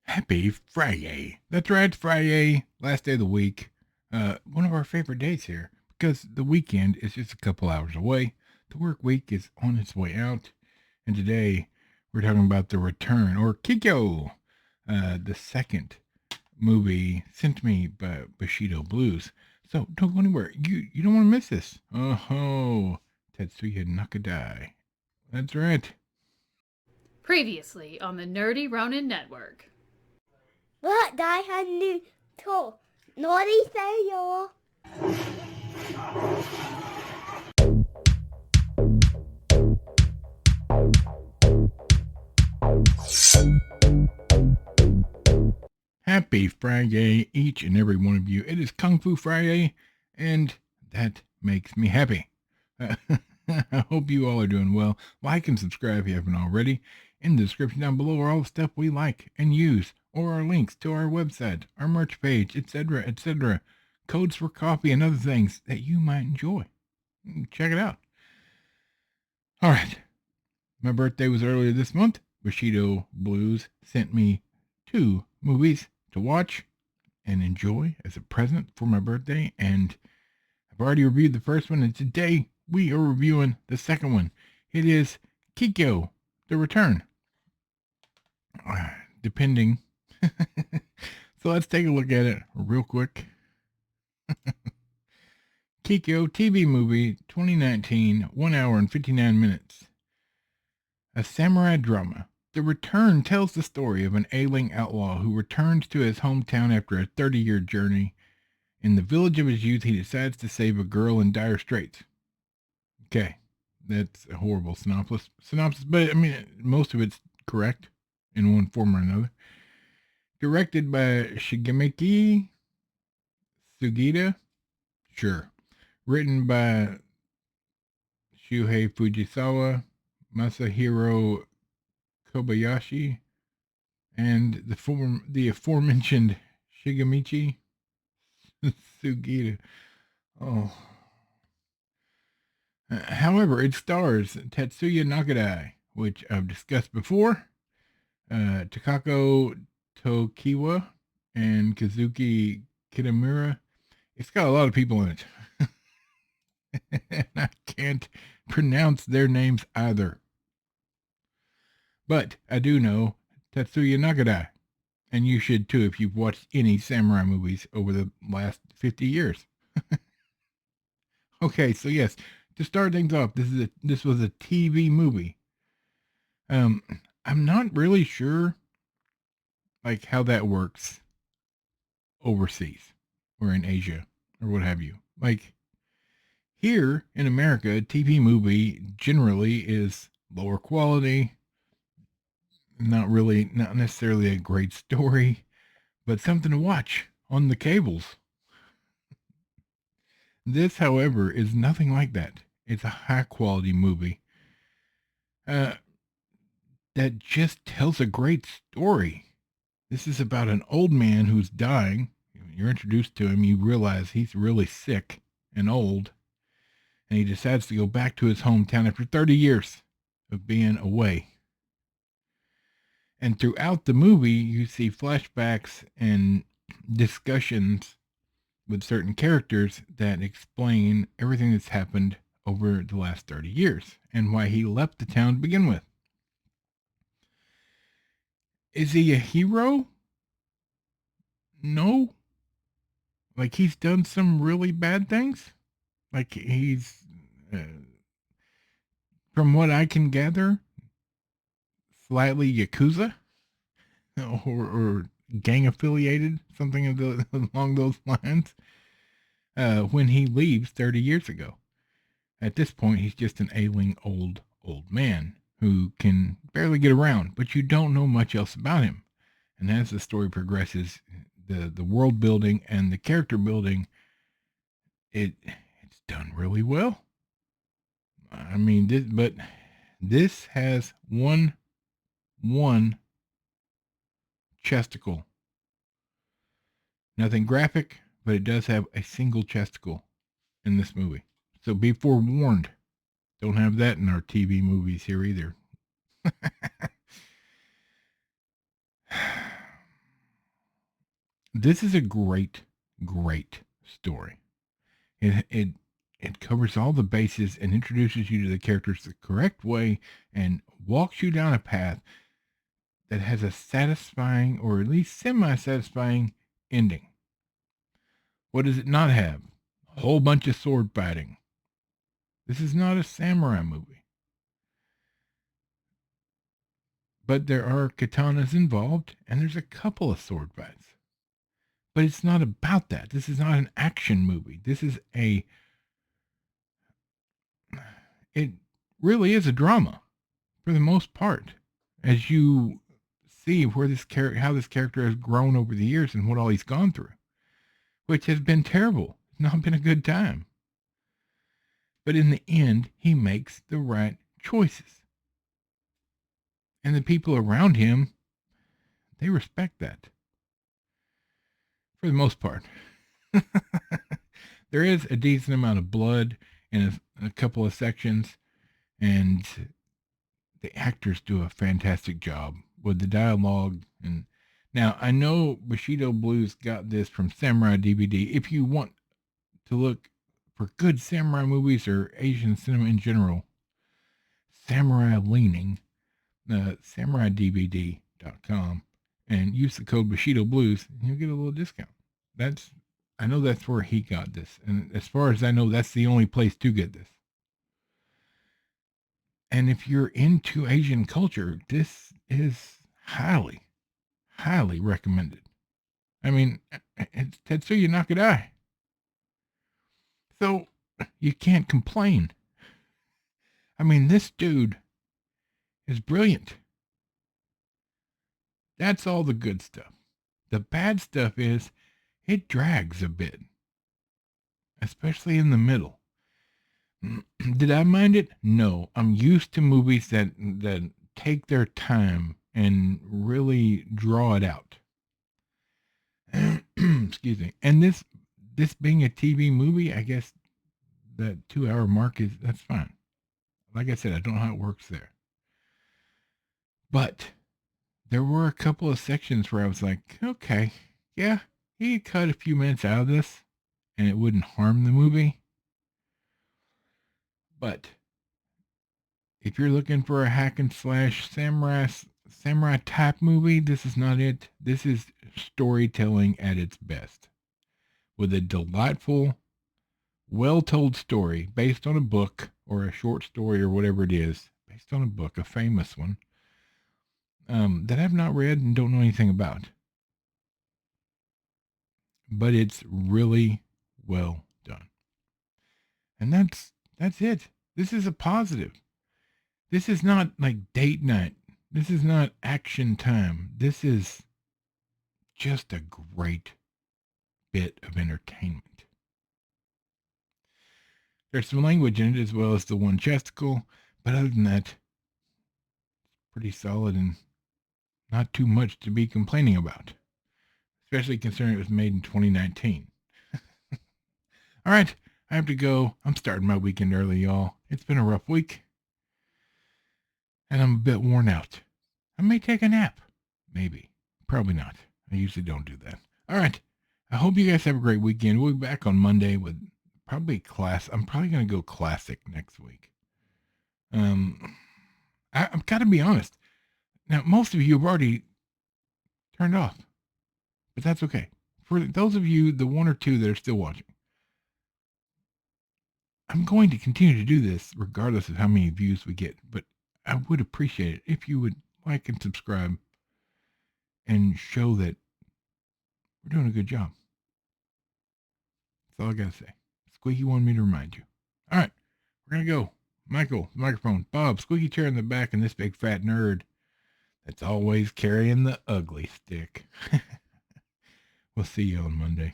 Happy Fri-Yay. That's right, Fri-Yay. Last day of the week. One of our favorite days here because the weekend is just a couple hours away. The work week is on its way out. And today we're talking about The Return, or Kikyo, the second movie sent to me by Bushido Blues. So don't go anywhere. You don't want to miss this. Oh, Tatsuya Nakadai. That's right. Previously on the Nerdy Ronin Network. What die had new to naughty say yo. Happy Friday, each and every one of you. It is Kung Fu Friday, and that makes me happy. I hope you all are doing well. Like and subscribe if you haven't already. In the description down below are all the stuff we like and use, or our links to our website, our merch page, etc., etc. Codes for coffee and other things that you might enjoy. Check it out. All right. My birthday was earlier this month. Bushido Blues sent me 2 movies to watch and enjoy as a present for my birthday, and I've already reviewed the first one, and today we are reviewing the second one. It is Kikyo, The Return. Depending. So let's take a look at it real quick. Kikyo TV movie 2019, 1 hour and 59 minutes. A samurai drama. The Return tells the story of an ailing outlaw who returns to his hometown after a 30-year journey. In the village of his youth, he decides to save a girl in dire straits. Okay, that's a horrible synopsis, but I mean, most of it's correct in one form or another. Directed by Shigemaki Sugita. Sure. Written by Shuhei Fujisawa, Masahiro Kobayashi, and the aforementioned Shigemichi Sugita. Oh. However, it stars Tatsuya Nakadai, which I've discussed before, Takako Tokiwa, and Kazuki Kitamura. It's got a lot of people in it. And I can't pronounce their names either. But I do know Tatsuya Nakadai. And you should too if you've watched any samurai movies over the last 50 years. Okay, so yes, to start things off, this was a TV movie. I'm not really sure like how that works overseas or in Asia or what have you. Like here in America, a TV movie generally is lower quality, not necessarily a great story, but something to watch on the cables. This, however, is nothing like that. It's a high quality movie that just tells a great story. This is about an old man who's dying. You're introduced to him, you realize he's really sick and old, and he decides to go back to his hometown after 30 years of being away. And throughout the movie, you see flashbacks and discussions with certain characters that explain everything that's happened over the last 30 years and why he left the town to begin with. Is he a hero? No. Like he's done some really bad things? Like he's, from what I can gather, slightly Yakuza or gang affiliated, something along those lines, when he leaves 30 years ago. At this point, he's just an ailing old man who can barely get around, but you don't know much else about him. And as the story progresses, the world building and the character building, it's done really well. I mean, this has one chesticle. Nothing graphic, but it does have a single chesticle in this movie. So be forewarned. Don't have that in our TV movies here either. This is a great story. It covers all the bases and introduces you to the characters the correct way and walks you down a path that has a satisfying, or at least semi-satisfying, ending. What does it not have? A whole bunch of sword fighting. This is not a samurai movie. But there are katanas involved, and there's a couple of sword fights. But it's not about that. This is not an action movie. It really is a drama, for the most part, as you see how this character has grown over the years and what all he's gone through, which has been terrible. It's not been a good time. But in the end, he makes the right choices. And the people around him, they respect that. For the most part. There is a decent amount of blood in a couple of sections, and the actors do a fantastic job with the dialogue. And now, I know Bushido Blues got this from Samurai DVD. If you want to look for good samurai movies or Asian cinema in general, samurai leaning, SamuraiDVD.com, and use the code Bushido Blues, and you'll get a little discount. I know that's where he got this, and as far as I know, that's the only place to get this. And if you're into Asian culture, this is highly recommended. I mean, it's Tatsuya Nakadai. So, you can't complain. I mean, this dude is brilliant. That's all the good stuff. The bad stuff is it drags a bit, especially in the middle. Did I mind it? No. I'm used to movies that take their time and really draw it out. Excuse me. And this being a TV movie, I guess that 2-hour mark that's fine. Like I said, I don't know how it works there. But there were a couple of sections where I was like, okay, yeah, he could cut a few minutes out of this and it wouldn't harm the movie. But if you're looking for a hack and slash samurai type movie, this is not it. This is storytelling at its best, with a delightful, well-told story based on a book or a short story or whatever it is, based on a book, a famous one, that I've not read and don't know anything about. But it's really well done. And that's it. This is a positive. This is not like date night. This is not action time. This is just a great bit of entertainment. There's some language in it as well as the one chesticle, but other than that, it's pretty solid and not too much to be complaining about, especially considering it was made in 2019. All right, I have to go. I'm starting my weekend early, y'all. It's been a rough week, and I'm a bit worn out. I may take a nap. Maybe. Probably not. I usually don't do that. All right. I hope you guys have a great weekend. We'll be back on Monday with probably class. I'm probably going to go classic next week. I've got to be honest. Now, most of you have already turned off, but that's okay. For those of you, the one or two that are still watching, I'm going to continue to do this regardless of how many views we get, but I would appreciate it if you would like and subscribe and show that we're doing a good job. That's all I got to say. Squeaky wanted me to remind you. All right, we're going to go. Michael, microphone, Bob, squeaky chair in the back, and this big fat nerd that's always carrying the ugly stick. We'll see you on Monday.